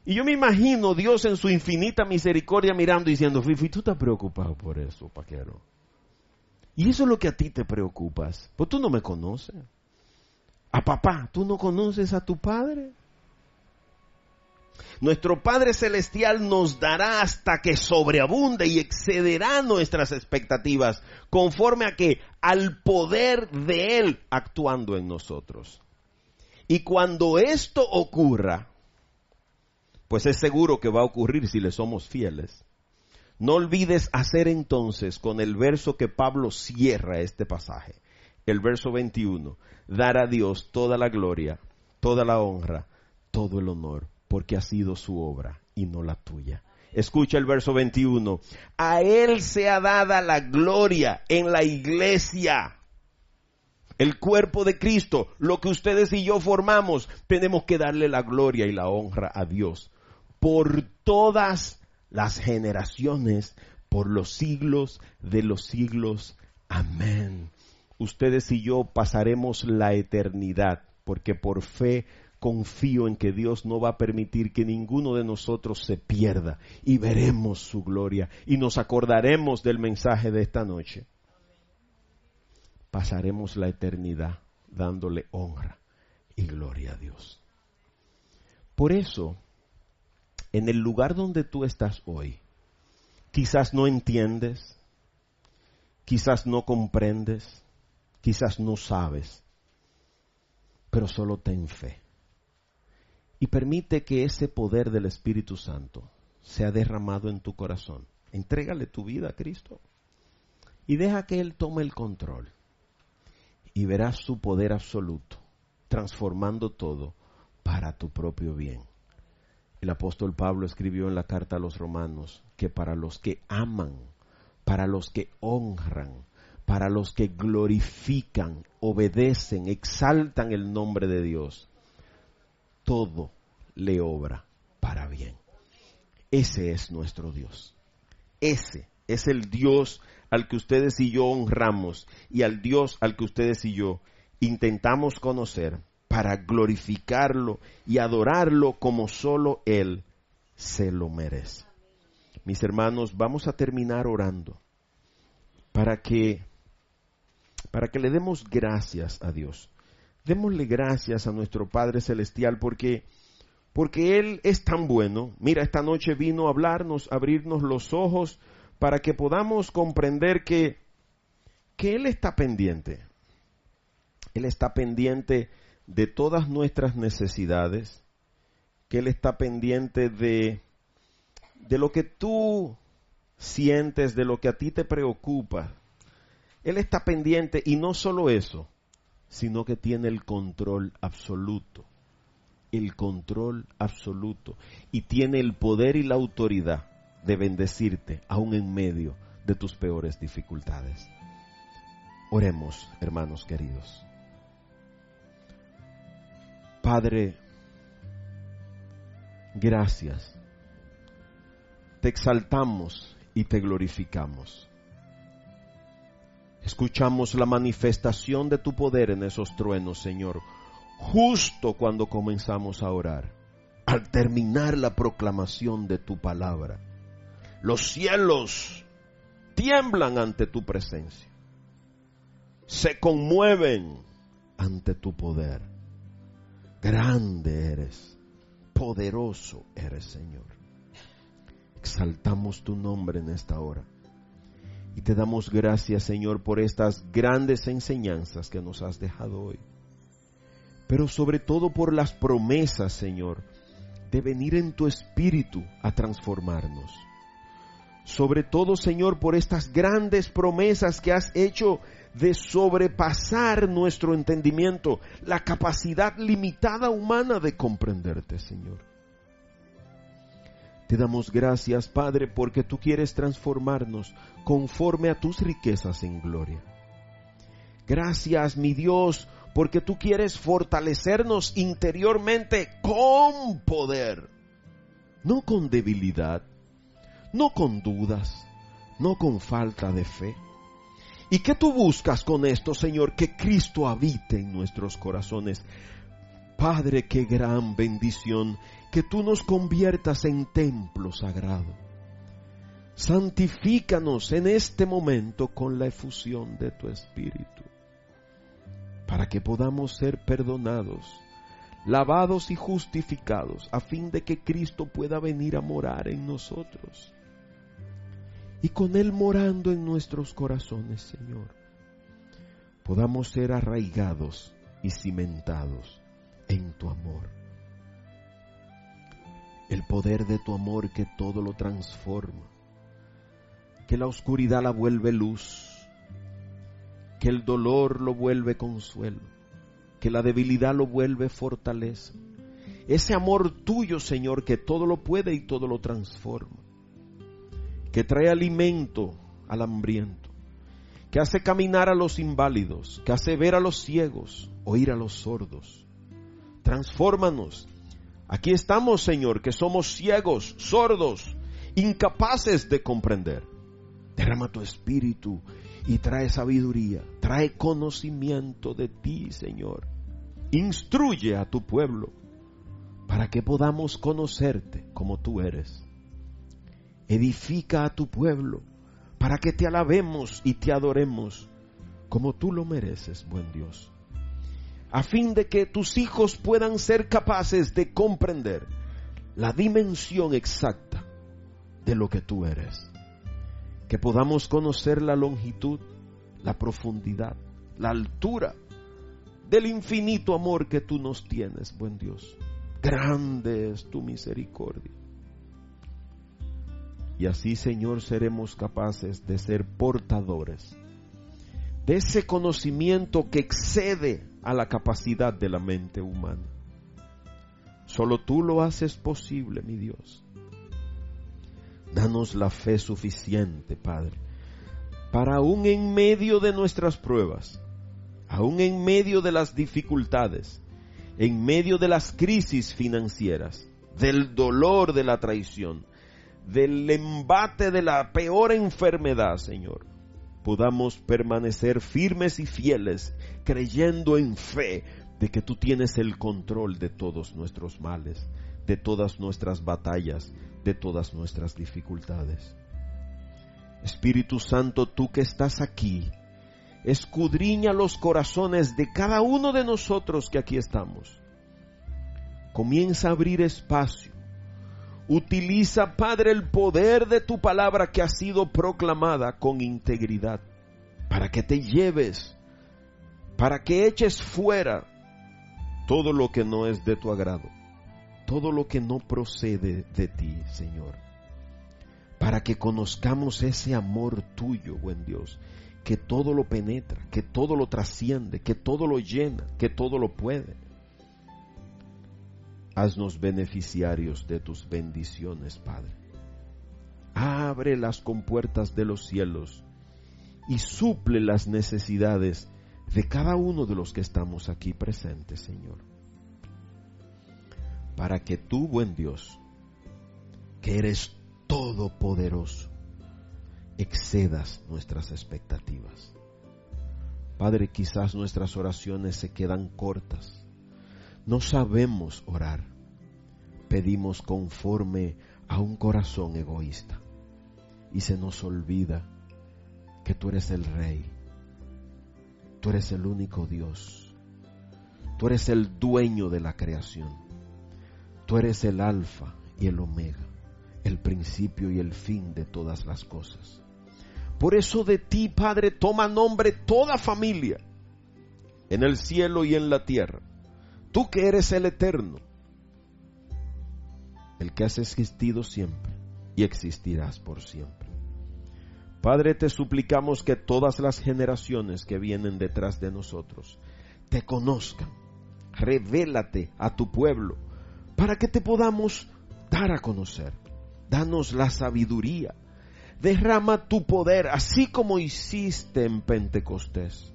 Y yo me imagino Dios en su infinita misericordia mirando y diciendo, Fifi, tú estás preocupado por eso, paquero. Y eso es lo que a ti te preocupas. Pues tú no me conoces. A papá, ¿tú no conoces a tu padre? Nuestro Padre Celestial nos dará hasta que sobreabunde y excederá nuestras expectativas, conforme a que al poder de Él actuando en nosotros. Y cuando esto ocurra, pues es seguro que va a ocurrir si le somos fieles. No olvides hacer entonces con el verso que Pablo cierra este pasaje, el verso 21, dar a Dios toda la gloria, toda la honra, todo el honor, porque ha sido su obra y no la tuya. Escucha el verso 21. A Él sea dada la gloria en la iglesia, el cuerpo de Cristo, lo que ustedes y yo formamos. Tenemos que darle la gloria y la honra a Dios por todas las generaciones, por los siglos de los siglos. Amén. Ustedes y yo pasaremos la eternidad, porque por fe confío en que Dios no va a permitir que ninguno de nosotros se pierda y veremos su gloria y nos acordaremos del mensaje de esta noche. pasaremos la eternidad dándole honra y gloria a Dios. Por eso, en el lugar donde tú estás hoy, quizás no entiendes, quizás no comprendes, quizás no sabes, pero solo ten fe. Y permite que ese poder del Espíritu Santo sea derramado en tu corazón. Entrégale tu vida a Cristo y deja que Él tome el control. Y verás su poder absoluto, transformando todo para tu propio bien. El apóstol Pablo escribió en la carta a los romanos que para los que aman, para los que honran, para los que glorifican, obedecen, exaltan el nombre de Dios, todo le obra para bien. Ese es nuestro Dios. Ese es el Dios al que ustedes y yo honramos y al Dios al que ustedes y yo intentamos conocer para glorificarlo y adorarlo como solo Él se lo merece. Mis hermanos, vamos a terminar orando para que le demos gracias a Dios. Démosle gracias a nuestro Padre Celestial porque Él es tan bueno. Mira, esta noche vino a hablarnos, a abrirnos los ojos para que podamos comprender que Él está pendiente. Él está pendiente de todas nuestras necesidades, que Él está pendiente de lo que tú sientes, de lo que a ti te preocupa. Él está pendiente y no solo eso, sino que tiene el control absoluto. El control absoluto. Y tiene el poder y la autoridad de bendecirte aún en medio de tus peores dificultades. Oremos, hermanos queridos. Padre, gracias. Te exaltamos y te glorificamos. Escuchamos la manifestación de tu poder en esos truenos, Señor, justo cuando comenzamos a orar. Al terminar la proclamación de tu palabra, los cielos tiemblan ante tu presencia, se conmueven ante tu poder. Grande eres, poderoso eres, Señor. Exaltamos tu nombre en esta hora. Y te damos gracias, Señor, por estas grandes enseñanzas que nos has dejado hoy. Pero sobre todo por las promesas, Señor, de venir en tu espíritu a transformarnos. Sobre todo, Señor, por estas grandes promesas que has hecho de sobrepasar nuestro entendimiento, la capacidad limitada humana de comprenderte, Señor. Te damos gracias, Padre, porque tú quieres transformarnos conforme a tus riquezas en gloria. Gracias, mi Dios, porque tú quieres fortalecernos interiormente con poder, no con debilidad, no con dudas, no con falta de fe. ¿Y qué tú buscas con esto, Señor? Que Cristo habite en nuestros corazones. Padre, qué gran bendición que tú nos conviertas en templo sagrado. Santifícanos en este momento con la efusión de tu Espíritu, para que podamos ser perdonados, lavados y justificados, a fin de que Cristo pueda venir a morar en nosotros. Y con Él morando en nuestros corazones, Señor, podamos ser arraigados y cimentados en tu amor. El poder de tu amor que todo lo transforma, que la oscuridad la vuelve luz, que el dolor lo vuelve consuelo, que la debilidad lo vuelve fortaleza. Ese amor tuyo, Señor, que todo lo puede y todo lo transforma, que trae alimento al hambriento, que hace caminar a los inválidos, que hace ver a los ciegos, oír a los sordos. Transfórmanos. Aquí estamos, Señor, que somos ciegos, sordos, incapaces de comprender. Derrama tu espíritu y trae sabiduría, trae conocimiento de ti, Señor. Instruye a tu pueblo para que podamos conocerte como tú eres. Edifica a tu pueblo para que te alabemos y te adoremos como tú lo mereces, buen Dios, a fin de que tus hijos puedan ser capaces de comprender la dimensión exacta de lo que tú eres. Que podamos conocer la longitud, la profundidad, la altura del infinito amor que tú nos tienes, buen Dios. Grande es tu misericordia. Y así, Señor, seremos capaces de ser portadores de ese conocimiento que excede a la capacidad de la mente humana. Solo tú lo haces posible, mi Dios. Danos la fe suficiente, Padre, para aún en medio de nuestras pruebas, aún en medio de las dificultades, en medio de las crisis financieras, del dolor de la traición, del embate de la peor enfermedad, Señor, podamos permanecer firmes y fieles, creyendo en fe de que tú tienes el control de todos nuestros males, de todas nuestras batallas, de todas nuestras dificultades. Espíritu Santo, tú que estás aquí, escudriña los corazones de cada uno de nosotros que aquí estamos. Comienza a abrir espacio. Utiliza, Padre, el poder de tu palabra que ha sido proclamada con integridad, para que te lleves, para que eches fuera todo lo que no es de tu agrado, todo lo que no procede de ti, Señor, para que conozcamos ese amor tuyo, buen Dios, que todo lo penetra, que todo lo trasciende, que todo lo llena, que todo lo puede. Haznos beneficiarios de tus bendiciones, Padre. Abre las compuertas de los cielos y suple las necesidades de cada uno de los que estamos aquí presentes, Señor. Para que tú, buen Dios, que eres todopoderoso, excedas nuestras expectativas. Padre, quizás nuestras oraciones se quedan cortas. No sabemos orar. Pedimos conforme a un corazón egoísta. Y se nos olvida que tú eres el Rey. Tú eres el único Dios. Tú eres el dueño de la creación. Tú eres el Alfa y el Omega, el principio y el fin de todas las cosas. Por eso de ti, Padre, toma nombre toda familia, en el cielo y en la tierra. Tú que eres el eterno, el que has existido siempre y existirás por siempre. Padre, te suplicamos que todas las generaciones que vienen detrás de nosotros te conozcan. Revélate a tu pueblo para que te podamos dar a conocer. Danos la sabiduría. Derrama tu poder, así como hiciste en Pentecostés,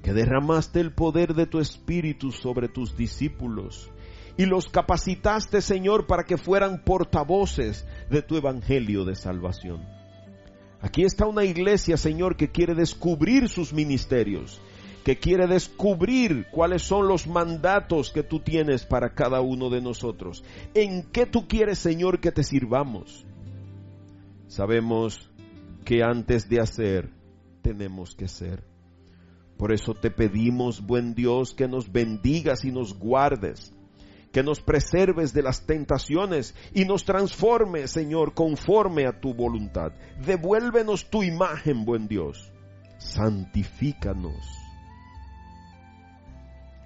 que derramaste el poder de tu Espíritu sobre tus discípulos y los capacitaste, Señor, para que fueran portavoces de tu evangelio de salvación. Aquí está una iglesia, Señor, que quiere descubrir sus ministerios, que quiere descubrir cuáles son los mandatos que tú tienes para cada uno de nosotros. ¿En qué tú quieres, Señor, que te sirvamos? Sabemos que antes de hacer, tenemos que ser. Por eso te pedimos, buen Dios, que nos bendigas y nos guardes, que nos preserves de las tentaciones y nos transformes, Señor, conforme a tu voluntad. Devuélvenos tu imagen, buen Dios. Santifícanos,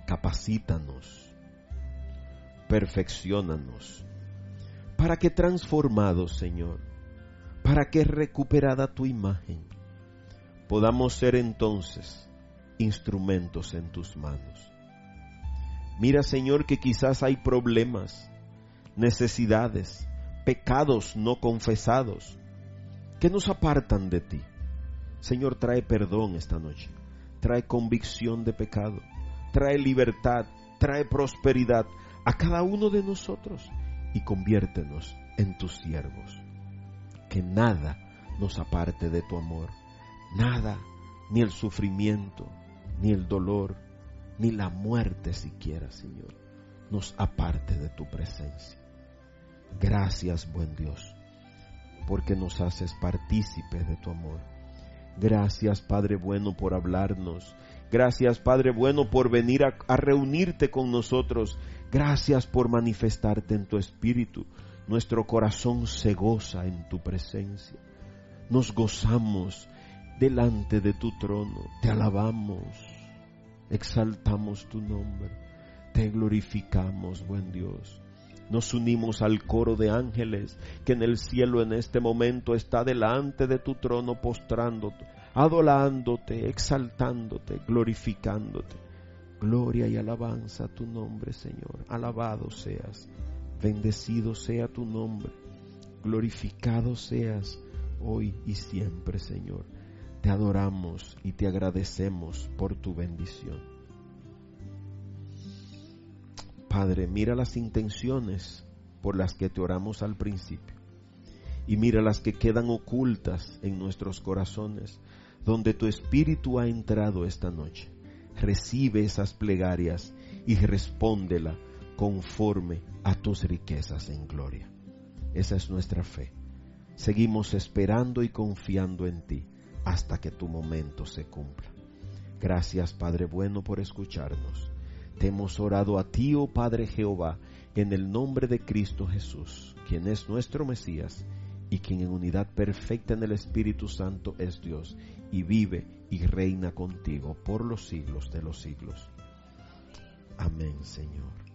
capacítanos, perfecciónanos, para que transformados, Señor, para que recuperada tu imagen, podamos ser entonces instrumentos en tus manos. Mira, Señor, que quizás hay problemas, necesidades, pecados no confesados que nos apartan de ti. Señor, trae perdón esta noche, trae convicción de pecado, trae libertad, trae prosperidad a cada uno de nosotros y conviértenos en tus siervos. Que nada nos aparte de tu amor, nada, ni el sufrimiento, ni el dolor, ni la muerte siquiera, Señor, nos aparte de tu presencia. Gracias, buen Dios, porque nos haces partícipe de tu amor. Gracias, Padre bueno, por hablarnos. Gracias, Padre bueno, por venir a reunirte con nosotros. Gracias por manifestarte en tu espíritu. Nuestro corazón se goza en tu presencia. Nos gozamos delante de tu trono. Te alabamos, exaltamos tu nombre, te glorificamos, buen Dios. Nos unimos al coro de ángeles que en el cielo en este momento está delante de tu trono, postrándote, adorándote, exaltándote, glorificándote. Gloria y alabanza a tu nombre, Señor. Alabado seas, bendecido sea tu nombre, glorificado seas hoy y siempre, Señor. Te adoramos y te agradecemos por tu bendición. Padre, mira las intenciones por las que te oramos al principio y mira las que quedan ocultas en nuestros corazones, donde tu Espíritu ha entrado esta noche. Recibe esas plegarias y respóndela conforme a tus riquezas en gloria. Esa es nuestra fe. Seguimos esperando y confiando en ti hasta que tu momento se cumpla. Gracias, Padre bueno, por escucharnos. Te hemos orado a ti, oh Padre Jehová, en el nombre de Cristo Jesús, quien es nuestro Mesías y quien en unidad perfecta en el Espíritu Santo es Dios y vive y reina contigo por los siglos de los siglos. Amén, Señor.